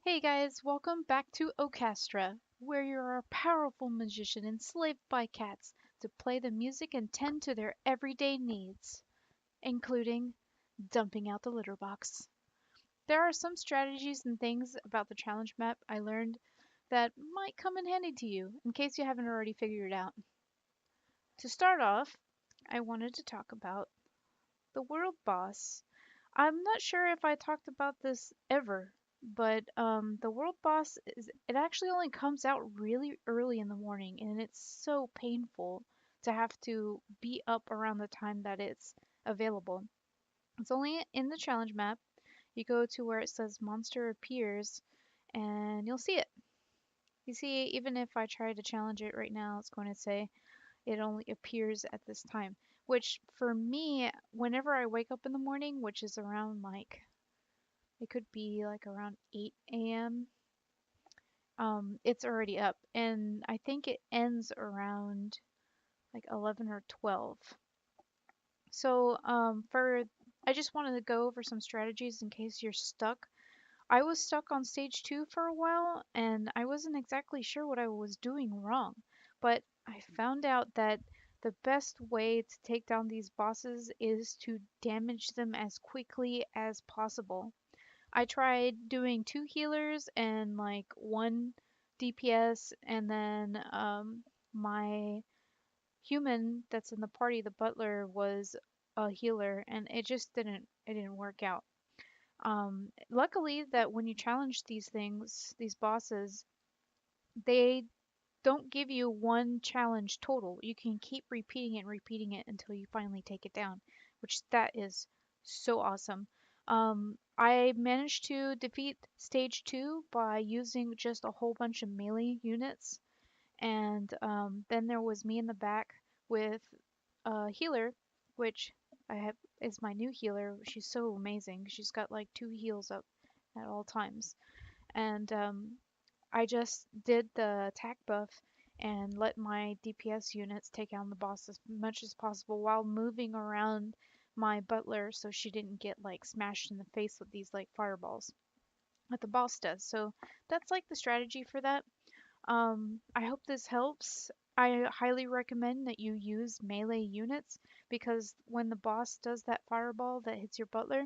Hey guys, welcome back to Ocastra, where you're a powerful magician enslaved by cats to play the music and tend to their everyday needs, including dumping out the litter box. There are some strategies and things about the challenge map I learned that might come in handy to you in case you haven't already figured it out. To start off, I wanted to talk about the world boss. I'm not sure if I talked about this ever, but the world boss is it actually only comes out really early in the morning, and it's so painful to have to be up around the time that it's available. It's only in the challenge map. You go to where it says monster appears, and you'll see it. You see, even if I try to challenge it right now, it's going to say it only appears at this time. Which for me, whenever I wake up in the morning, which is around like it could be like around 8 a.m. It's already up, and I think it ends around like 11 or 12. So, I just wanted to go over some strategies in case you're stuck. I was stuck on stage two for a while, and I wasn't exactly sure what I was doing wrong, but I found out that the best way to take down these bosses is to damage them as quickly as possible. I tried doing two healers and like one DPS, and then my human that's in the party, the butler, was a healer, and it didn't work out. Luckily, that when you challenge these things, these bosses, they don't give you one challenge total. You can keep repeating it and repeating it until you finally take it down, which that is so awesome. I managed to defeat stage two by using just a whole bunch of melee units, and then there was me in the back with a healer, which I have is my new healer. She's so amazing. She's got like two heals up at all times, and I just did the attack buff and let my DPS units take down the boss as much as possible while moving around my butler so she didn't get like smashed in the face with these like fireballs that the boss does. So that's like the strategy for that. I hope this helps. I highly recommend that you use melee units because when the boss does that fireball that hits your butler,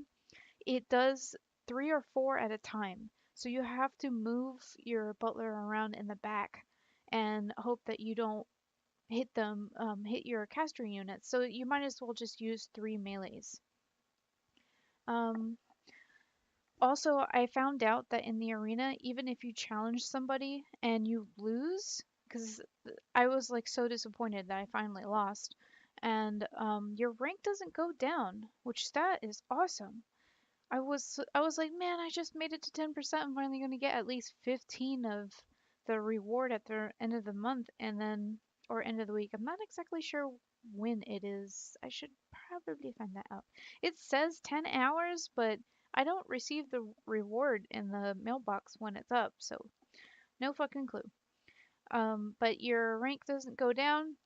it does three or four at a time. So you have to move your butler around in the back and hope that you don't hit your caster units. So you might as well just use three melees. Um, Also, I found out that in the arena, even if you challenge somebody and you lose, because I was like so disappointed that I finally lost, and your rank doesn't go down, which that is awesome. I was like, man, I just made it to 10%. I'm finally gonna get at least 15 of the reward at the end of the month and then or end of the week. I'm not exactly sure when it is. I should probably find that out. It says 10 hours, but I don't receive the reward in the mailbox when it's up, so no fucking clue. But your rank doesn't go down.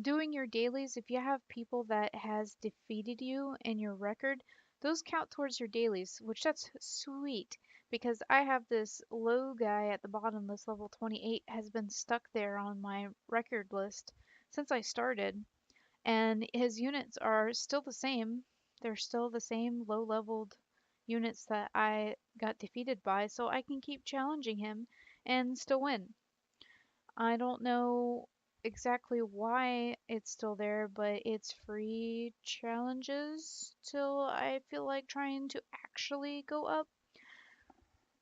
Doing your dailies, if you have people that has defeated you in your record, those count towards your dailies, which that's sweet because I have this low guy at the bottom, this level 28 has been stuck there on my record list since I started, and his units are still the same. They're still the same low leveled units that I got defeated by, so I can keep challenging him and still win. I don't know exactly why it's still there, but it's free challenges till I feel like trying to actually go up.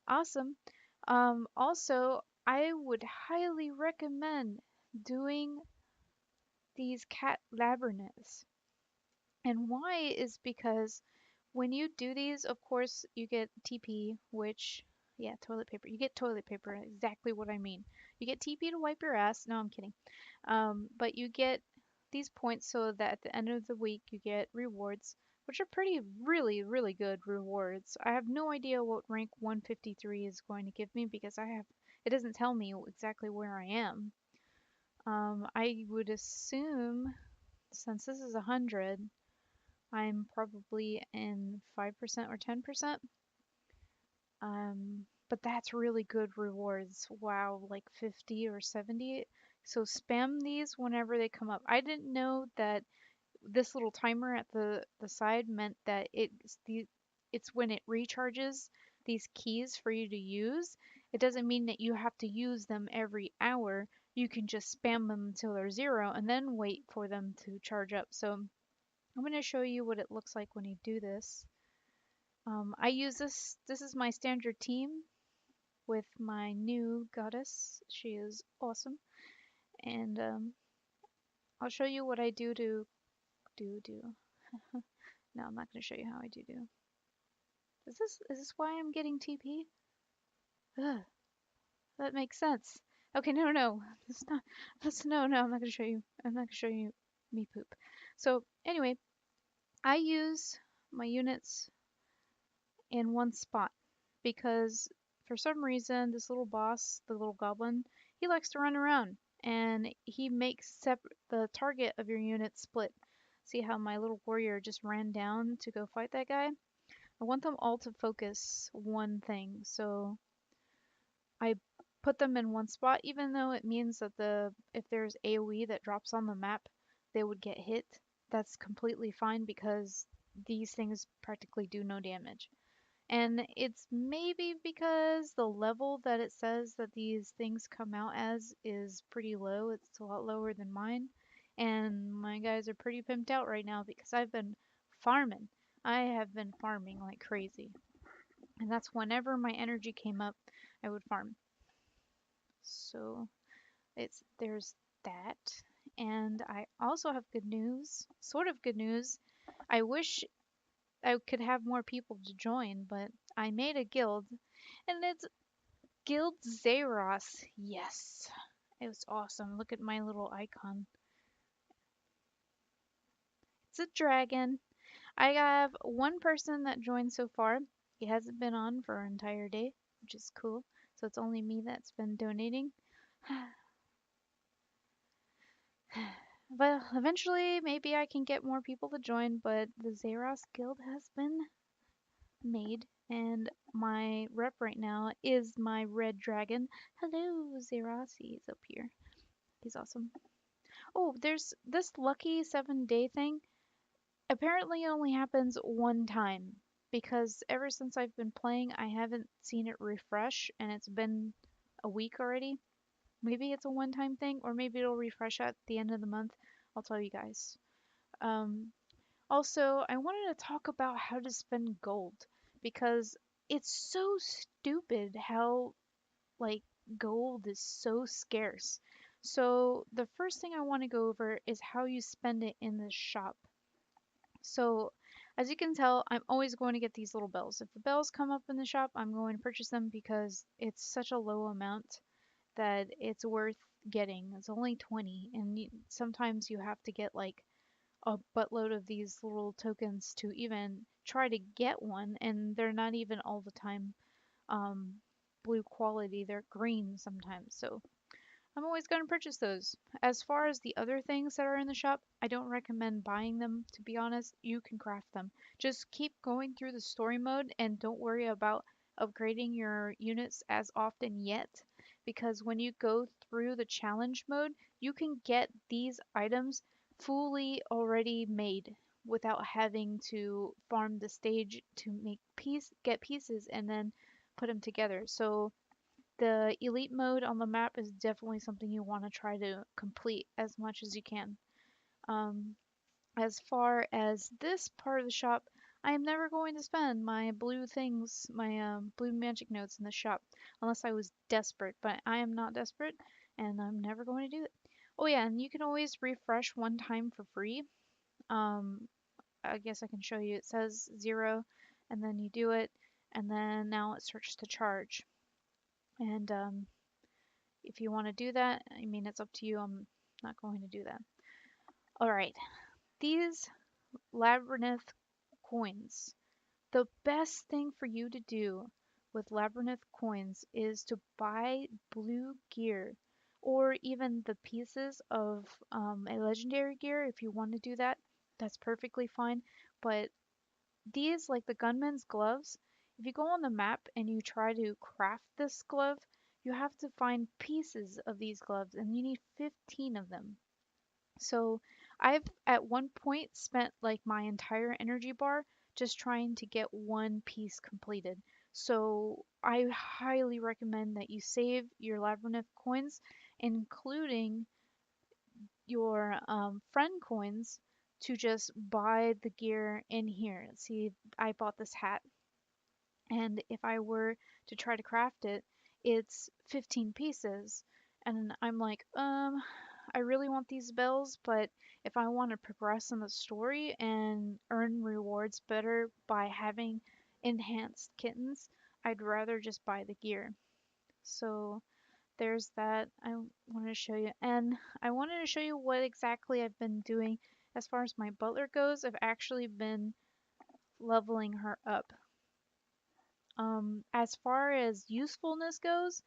Awesome. Also, I would highly recommend doing these cat labyrinths. And why is because when you do these, of course, you get TP, which, yeah, toilet paper. You get toilet paper, exactly what I mean. You get TP to wipe your ass. No, I'm kidding. But you get these points so that at the end of the week you get rewards, which are pretty, really, really good rewards. I have no idea what rank 153 is going to give me because it doesn't tell me exactly where I am. I would assume since this is 100, I'm probably in 5% or 10%. but that's really good rewards. Wow, like 50 or 70. So spam these whenever they come up. I didn't know that this little timer at the side meant that it's when it recharges these keys for you to use. It doesn't mean that you have to use them every hour. You can just spam them until they're zero and then wait for them to charge up. So I'm going to show you what it looks like when you do this. I use this. This is my standard team with my new goddess. She is awesome, and I'll show you what I do. No, I'm not going to show you how I do. Is this why I'm getting TP? Ugh, that makes sense. Okay, no. That's not. That's no. I'm not going to show you. I'm not going to show you me poop. So anyway, I use my units in one spot because for some reason this little boss, the little goblin, he likes to run around and he makes the target of your unit split. See how my little warrior just ran down to go fight that guy? I want them all to focus one thing. So I put them in one spot, even though it means that if there's AoE that drops on the map, they would get hit. That's completely fine because these things practically do no damage. And it's maybe because the level that it says that these things come out as is pretty low. It's a lot lower than mine. And my guys are pretty pimped out right now because I've been farming. I have been farming like crazy. And that's whenever my energy came up, I would farm. So there's that. And I also have good news, sort of good news. I wish I could have more people to join, but I made a guild and it's Guild Zeros. Yes. It was awesome. Look at my little icon. It's a dragon. I have one person that joined so far. He hasn't been on for an entire day, which is cool. So it's only me that's been donating. Well, eventually, maybe I can get more people to join, but the Zeros Guild has been made, and my rep right now is my red dragon. Hello, Zeros. He's up here. He's awesome. Oh, there's this lucky 7-day thing. Apparently, it only happens one time because ever since I've been playing, I haven't seen it refresh, and it's been a week already. Maybe it's a one-time thing, or maybe it'll refresh at the end of the month. I'll tell you guys. Um, Also, I wanted to talk about how to spend gold because it's so stupid how like gold is so scarce. So the first thing I want to go over is how you spend it in the shop. So as you can tell, I'm always going to get these little bells. If the bells come up in the shop, I'm going to purchase them because it's such a low amount that it's worth getting. It's only 20, and sometimes you have to get like a buttload of these little tokens to even try to get one, and they're not even all the time um, blue quality. They're green sometimes. So I'm always going to purchase those. As far as the other things that are in the shop, I don't recommend buying them, to be honest. You can craft them. Just keep going through the story mode and don't worry about upgrading your units as often yet, because when you go through the challenge mode, you can get these items fully already made without having to farm the stage to get pieces and then put them together. So the elite mode on the map is definitely something you want to try to complete as much as you can. Um, as far as this part of the shop, I am never going to spend my blue things, my blue magic notes in the shop, unless I was desperate, but I am not desperate, and I'm never going to do it. Oh yeah, and you can always refresh one time for free. Um, I guess I can show you. It says 0, and then you do it, and then now it starts to charge. And if you want to do that, I mean, it's up to you. I'm not going to do that. All right, these labyrinth coins. The best thing for you to do with labyrinth coins is to buy blue gear or even the pieces of a legendary gear. If you want to do that, that's perfectly fine. But these, like the gunman's gloves, If you go on the map and you try to craft this glove, you have to find pieces of these gloves and you need 15 of them. So I've at one point spent like my entire energy bar just trying to get one piece completed. So I highly recommend that you save your labyrinth coins, including your friend coins, to just buy the gear in here. See, I bought this hat, and if I were to try to craft it, it's 15 pieces. And I'm like, I really want these bells, but if I want to progress in the story and earn rewards better by having enhanced kittens, I'd rather just buy the gear. So there's that I wanted to show you. And I wanted to show you what exactly I've been doing as far as my butler goes. I've actually been leveling her up. As far as usefulness goes,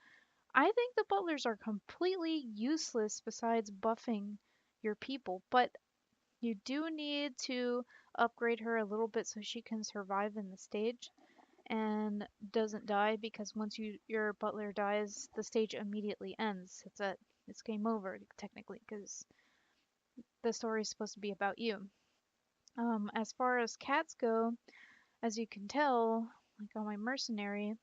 I think the butlers are completely useless besides buffing your people, but you do need to upgrade her a little bit so she can survive in the stage and doesn't die, because once your butler dies, the stage immediately ends. It's game over technically because the story is supposed to be about you. As far as cats go, as you can tell, like on my mercenary,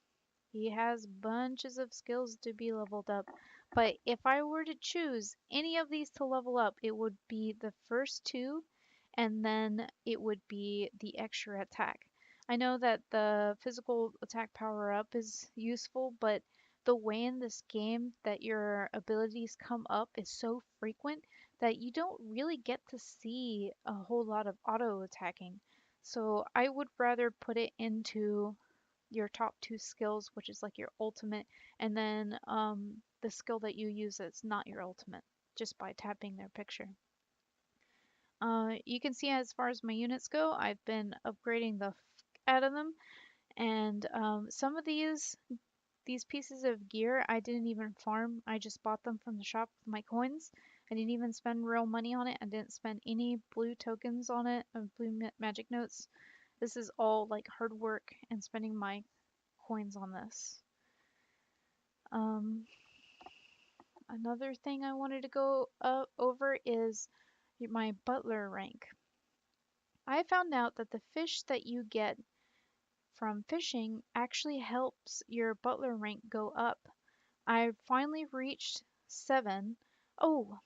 he has bunches of skills to be leveled up. But if I were to choose any of these to level up, it would be the first two, and then it would be the extra attack. I know that the physical attack power up is useful, but the way in this game that your abilities come up is so frequent that you don't really get to see a whole lot of auto attacking. So I would rather put it into your top two skills, which is like your ultimate, and then the skill that you use that's not your ultimate, just by tapping their picture. You can see as far as my units go, I've been upgrading the out of them, and some of these pieces of gear I didn't even farm. I just bought them from the shop with my coins. I didn't even spend real money on it. I didn't spend any blue tokens on it, blue magic notes. This is all like hard work and spending my coins on this. Um, Another thing I wanted to go over is my butler rank. I found out that the fish that you get from fishing actually helps your butler rank go up. I finally reached 7. Oh,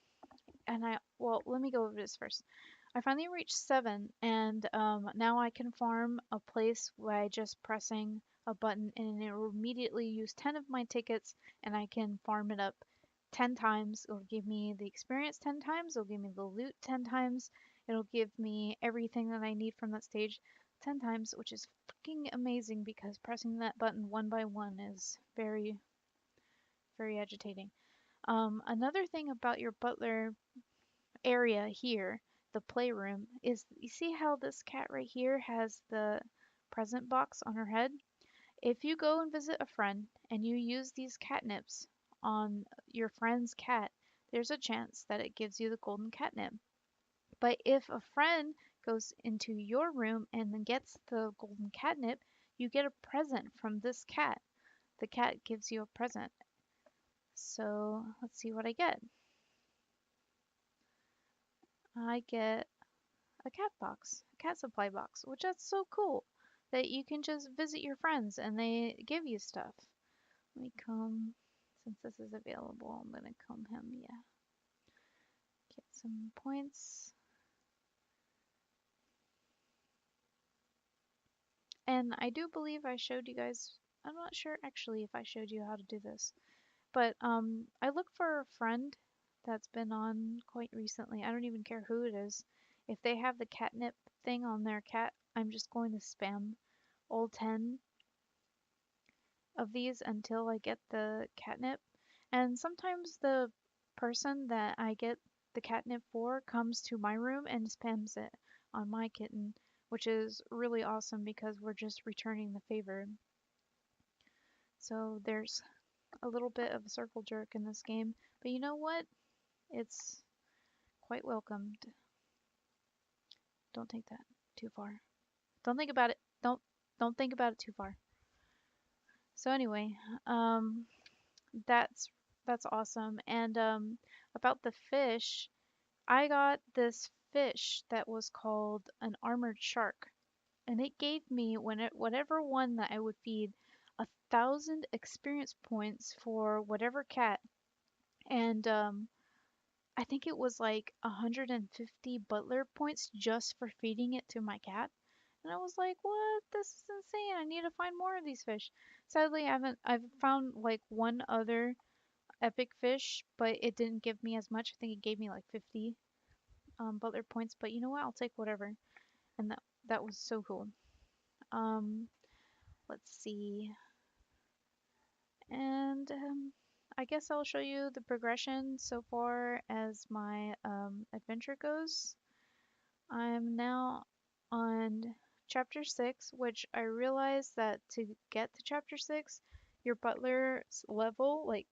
and let me go over this first. I finally reached 7, and now I can farm a place by just pressing a button, and it will immediately use 10 of my tickets, and I can farm it up 10 times. It'll give me the experience 10 times, it'll give me the loot 10 times, it'll give me everything that I need from that stage 10 times, which is fucking amazing because pressing that button one by one is very, very agitating. Another thing about your butler area here, the playroom, is you see how this cat right here has the present box on her head? If you go and visit a friend and you use these catnips on your friend's cat, there's a chance that it gives you the golden catnip. But if a friend goes into your room and then gets the golden catnip, you get a present from this cat. The cat gives you a present. So let's see what I get. I get a cat box, a cat supply box, which that's so cool that you can just visit your friends and they give you stuff. Let me come, since this is available, I'm gonna come him, yeah. Get some points. And I do believe I showed you guys, I'm not sure actually if I showed you how to do this, but I look for a friend that's been on quite recently. I don't even care who it is. If they have the catnip thing on their cat, I'm just going to spam all 10 of these until I get the catnip. And sometimes the person that I get the catnip for comes to my room and spams it on my kitten, which is really awesome because we're just returning the favor. So there's a little bit of a circle jerk in this game, but you know what? It's quite welcomed. Don't take that too far. Don't think about it. Don't think about it too far. So anyway, um, that's that's awesome. And about the fish, I got this fish that was called an armored shark, and it gave me whatever one that I would feed 1,000 experience points for whatever cat, and I think it was like 150 butler points just for feeding it to my cat. And I was like, what? This is insane. I need to find more of these fish. Sadly, I've found like one other epic fish, but it didn't give me as much. I think it gave me like 50 butler points, but you know what? I'll take whatever. And that was so cool. Um, let's see. And I guess I'll show you the progression so far as my adventure goes. I'm now on chapter 6, which I realized that to get to chapter 6, your butler's level, like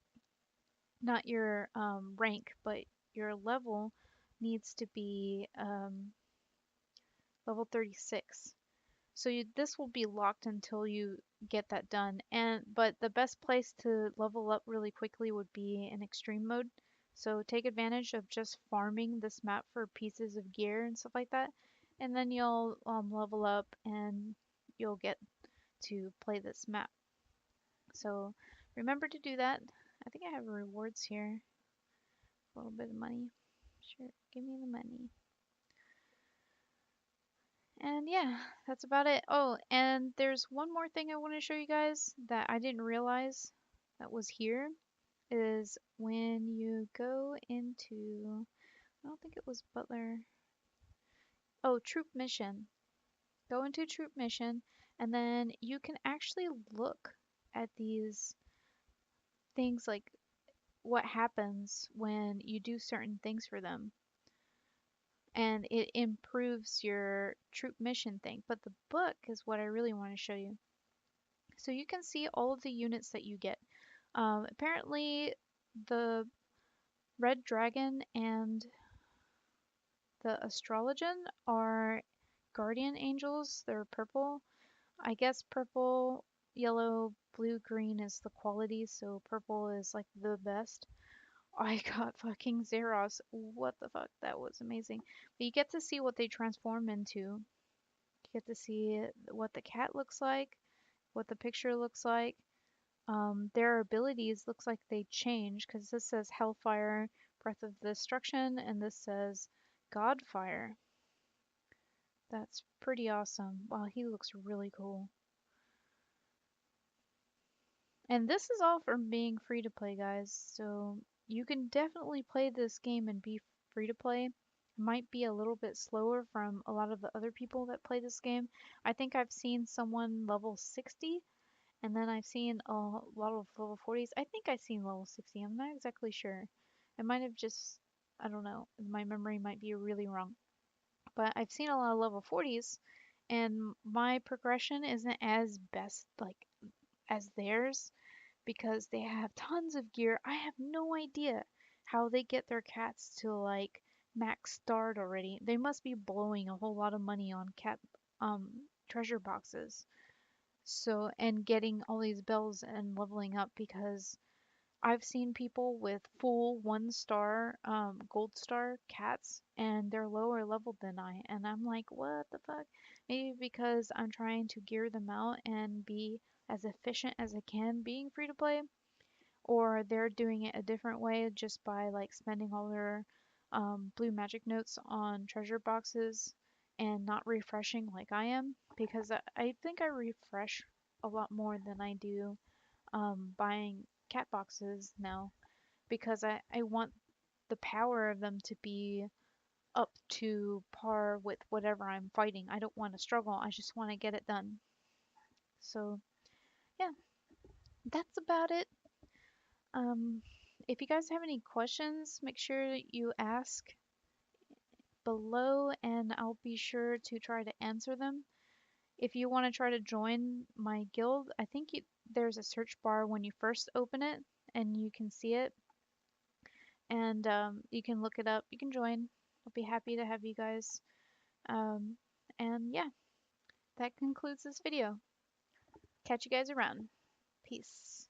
not your rank, but your level needs to be level 36. So this will be locked until you get that done. But the best place to level up really quickly would be in extreme mode. So take advantage of just farming this map for pieces of gear and stuff like that, and then you'll level up and you'll get to play this map. So remember to do that. I think I have rewards here. A little bit of money. Sure, give me the money. And yeah, that's about it. Oh, and there's one more thing I want to show you guys that I didn't realize that was here is when you go into, I don't think it was Butler. Oh, Troop Mission. Go into Troop Mission, and then you can actually look at these things like what happens when you do certain things for them. And it improves your troop mission thing. But the book is what I really want to show you. So you can see all of the units that you get. Apparently, the red dragon and the astrologian are guardian angels. They're purple. I guess purple, yellow, blue, green is the quality, so purple is like the best. I got fucking Zeros. What the fuck? That was amazing. But you get to see what they transform into. You get to see what the cat looks like, what the picture looks like. Their abilities looks like they change because this says Hellfire, Breath of Destruction, and this says Godfire. That's pretty awesome. Wow, he looks really cool. And this is all from being free to play, guys. So you can definitely play this game and be free to play. Might be a little bit slower from a lot of the other people that play this game. I think I've seen someone level 60, and then I've seen a lot of level 40s. I think I've seen level 60. I'm not exactly sure. I might have just, I don't know. My memory might be really wrong. But I've seen a lot of level 40s, and my progression isn't as best like as theirs because they have tons of gear. I have no idea how they get their cats to like max start already. They must be blowing a whole lot of money on cat treasure boxes. So, and getting all these bells and leveling up because I've seen people with full 1 star gold star cats and they're lower leveled than I, and I'm like, what the fuck? Maybe because I'm trying to gear them out and be as efficient as I can being free to play, or they're doing it a different way just by like spending all their blue magic notes on treasure boxes and not refreshing like I am, because I think I refresh a lot more than I do buying cat boxes now, because I want the power of them to be up to par with whatever I'm fighting. I don't want to struggle, I just want to get it done. So yeah, that's about it. Um, if you guys have any questions, make sure you ask below and I'll be sure to try to answer them. If you want to try to join my guild, I think there's a search bar when you first open it and you can see it, and you can look it up. You can join. I'll be happy to have you guys. Um, and yeah, that concludes this video. Catch you guys around. Peace.